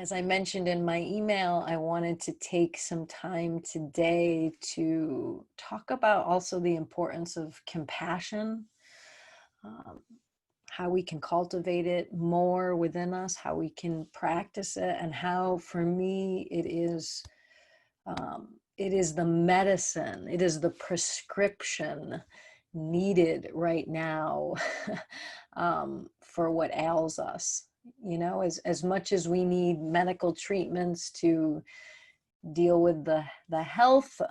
As I mentioned in my email, I wanted to take some time today to talk about also the importance of compassion, um, how we can cultivate it more within us, how we can practice it, and how, for me, it is the medicine, it is the prescription needed right now for what ails us. You know, as much as we need medical treatments to deal with the health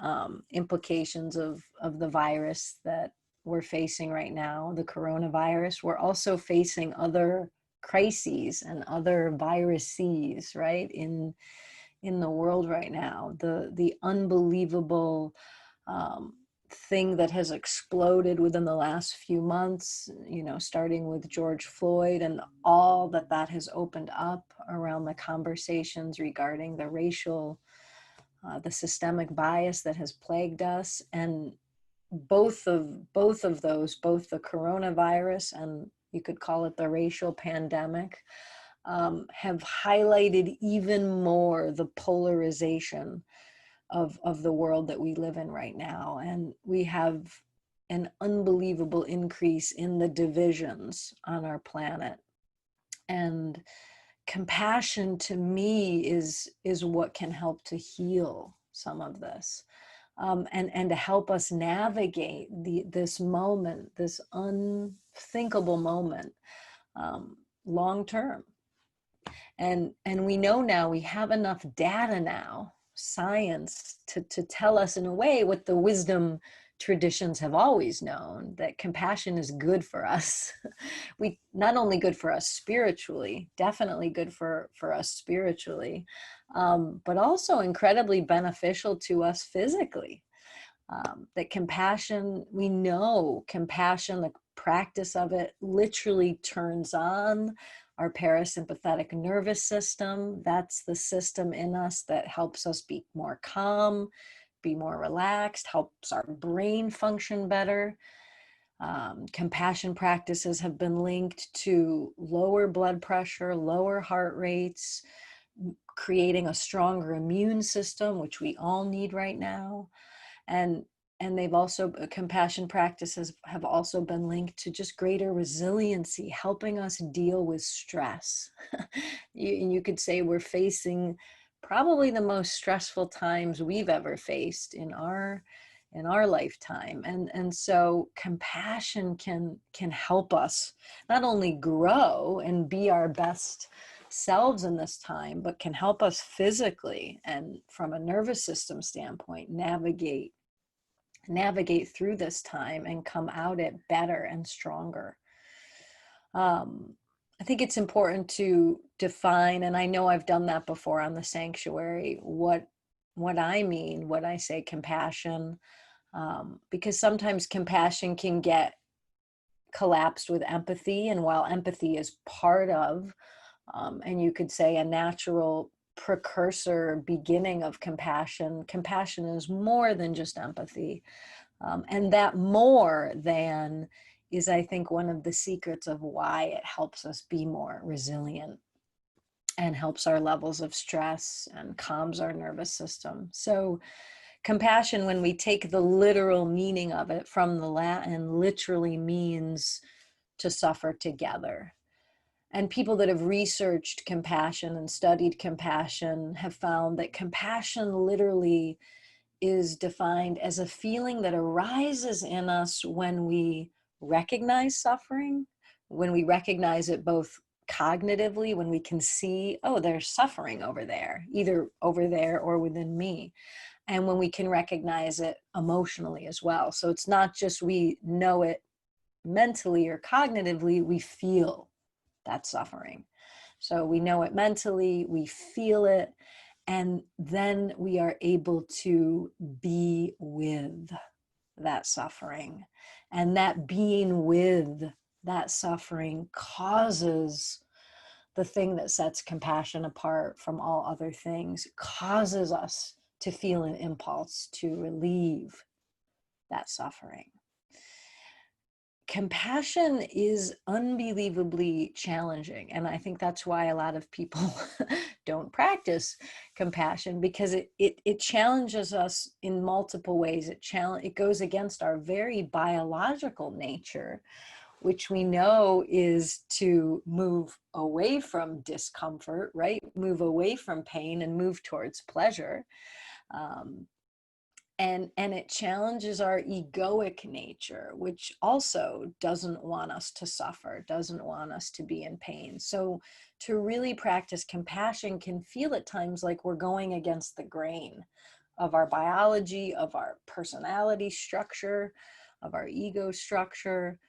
implications of the virus that we're facing right now, the coronavirus, we're also facing other crises and other viruses, right, in the world right now. The unbelievable thing that has exploded within the last few months, you know, starting with George Floyd and all that that has opened up around the conversations regarding the racial, the systemic bias that has plagued us. And both of those, both the coronavirus and you could call it the racial pandemic, have highlighted even more the polarization of the world that we live in right now. And we have an unbelievable increase in the divisions on our planet. And compassion, to me, is what can help to heal some of this. And to help us navigate this moment, this unthinkable moment, long term. And we know now, we have enough data now, science, to tell us in a way what the wisdom traditions have always known, that compassion is good for us. We not only good for us spiritually, definitely good for us spiritually, but also incredibly beneficial to us physically. That compassion, we know compassion, the practice of it literally turns on our parasympathetic nervous system. That's the system in us that helps us be more calm, be more relaxed, helps our brain function better. Compassion practices have been linked to lower blood pressure, lower heart rates, creating a stronger immune system, which we all need right now. And they've also, compassion practices have also been linked to just greater resiliency, helping us deal with stress. You could say we're facing probably the most stressful times we've ever faced in our lifetime. And so compassion can help us not only grow and be our best selves in this time, but can help us physically and from a nervous system standpoint navigate through this time and come out it better and stronger. I think it's important to define, and I know I've done that before on the sanctuary, what I mean when I say compassion, because sometimes compassion can get collapsed with empathy. And while empathy is part of, and you could say a natural precursor beginning of compassion, compassion is more than just empathy. And that more than is, I think, one of the secrets of why it helps us be more resilient and helps our levels of stress and calms our nervous system. So compassion, when we take the literal meaning of it from the Latin, literally means to suffer together. And people that have researched compassion and studied compassion have found that compassion literally is defined as a feeling that arises in us when we recognize suffering, when we recognize it both cognitively, when we can see, oh, there's suffering over there, either over there or within me, and when we can recognize it emotionally as well. So it's not just we know it mentally or cognitively, we feel that suffering. So we know it mentally, we feel it, and then we are able to be with that suffering. And that being with that suffering causes the thing that sets compassion apart from all other things, causes us to feel an impulse to relieve that suffering. Compassion is unbelievably challenging. And I think that's why a lot of people don't practice practice compassion, because it challenges us in multiple ways. It goes against our very biological nature, which we know is to move away from discomfort, right? Move away from pain and move towards pleasure. Um, and it challenges our egoic nature, which also doesn't want us to suffer, doesn't want us to be in pain. So to really practice compassion can feel at times like we're going against the grain of our biology, of our personality structure, of our ego structure.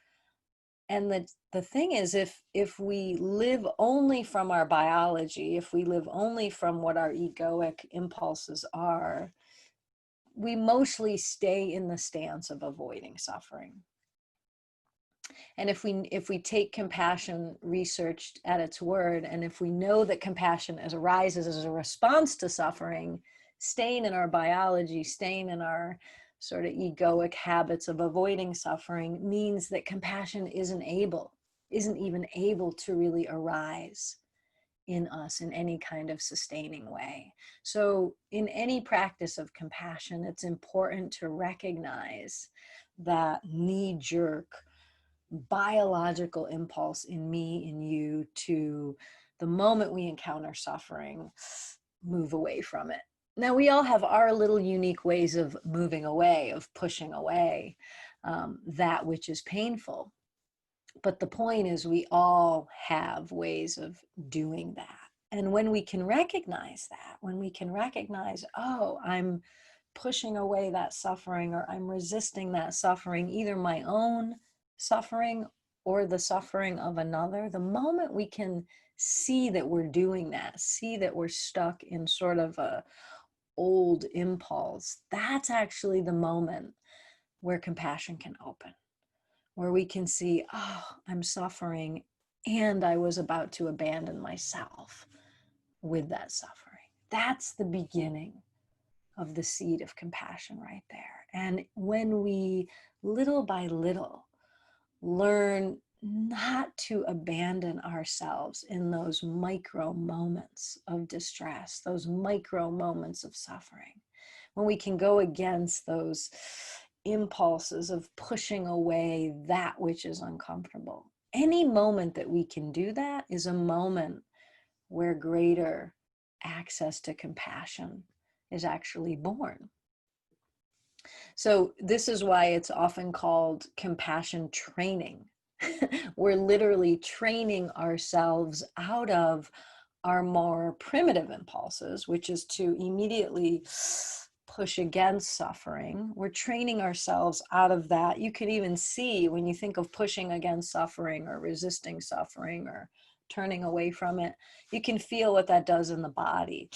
And the thing is, if we live only from our biology, if we live only from what our egoic impulses are, we mostly stay in the stance of avoiding suffering. And if we take compassion researched at its word, and if we know that compassion arises as a response to suffering, staying in our biology, staying in our sort of egoic habits of avoiding suffering means that compassion isn't even able to really arise in us in any kind of sustaining way. So in any practice of compassion, it's important to recognize that knee-jerk biological impulse in me, in you, to the moment we encounter suffering, move away from it. Now, we all have our little unique ways of moving away, of pushing away that which is painful. But the point is, we all have ways of doing that. And when we can recognize that, when we can recognize, oh, I'm pushing away that suffering, or I'm resisting that suffering, either my own suffering or the suffering of another, the moment we can see that we're doing that, see that we're stuck in sort of a old impulse, that's actually the moment where compassion can open, where we can see, oh, I'm suffering and I was about to abandon myself with that suffering. That's the beginning of the seed of compassion right there. And when we, little by little, learn not to abandon ourselves in those micro moments of distress, those micro moments of suffering, when we can go against those impulses of pushing away that which is uncomfortable. Any moment that we can do that is a moment where greater access to compassion is actually born. So this is why it's often called compassion training. We're literally training ourselves out of our more primitive impulses, which is to immediately push against suffering. We're training ourselves out of that. You can even see when you think of pushing against suffering or resisting suffering or turning away from it, you can feel what that does in the body.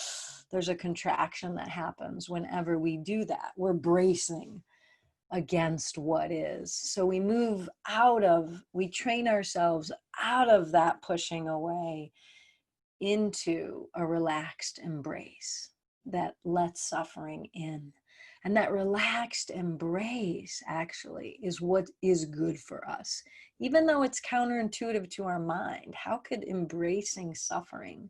There's a contraction that happens whenever we do that. We're bracing against what is. So we train ourselves out of that pushing away into a relaxed embrace that lets suffering in. And that relaxed embrace actually is what is good for us. Even though it's counterintuitive to our mind, how could embracing suffering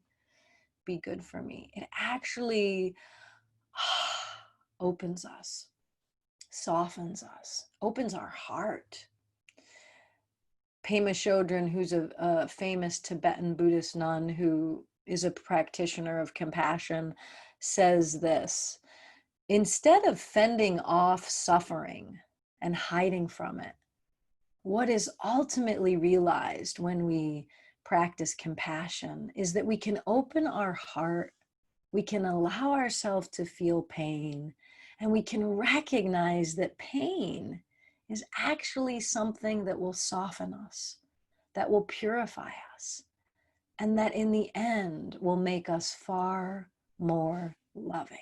be good for me? It actually opens us, softens us, opens our heart. Pema Chodron, who's a famous Tibetan Buddhist nun who is a practitioner of compassion, says this: instead of fending off suffering and hiding from it, what is ultimately realized when we practice compassion is that we can open our heart, we can allow ourselves to feel pain, and we can recognize that pain is actually something that will soften us, that will purify us, and that in the end will make us far more loving.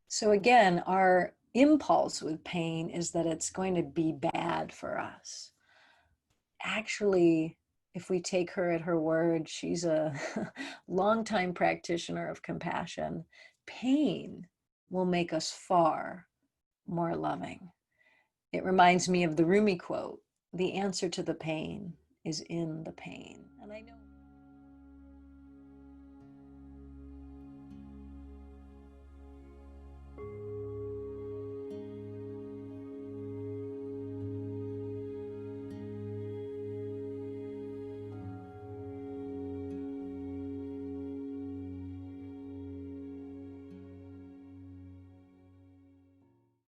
So again, our impulse with pain is that it's going to be bad for us. Actually, if we take her at her word, she's a longtime practitioner of compassion. Pain will make us far more loving. It reminds me of the Rumi quote, "The answer to the pain is in the pain." And I know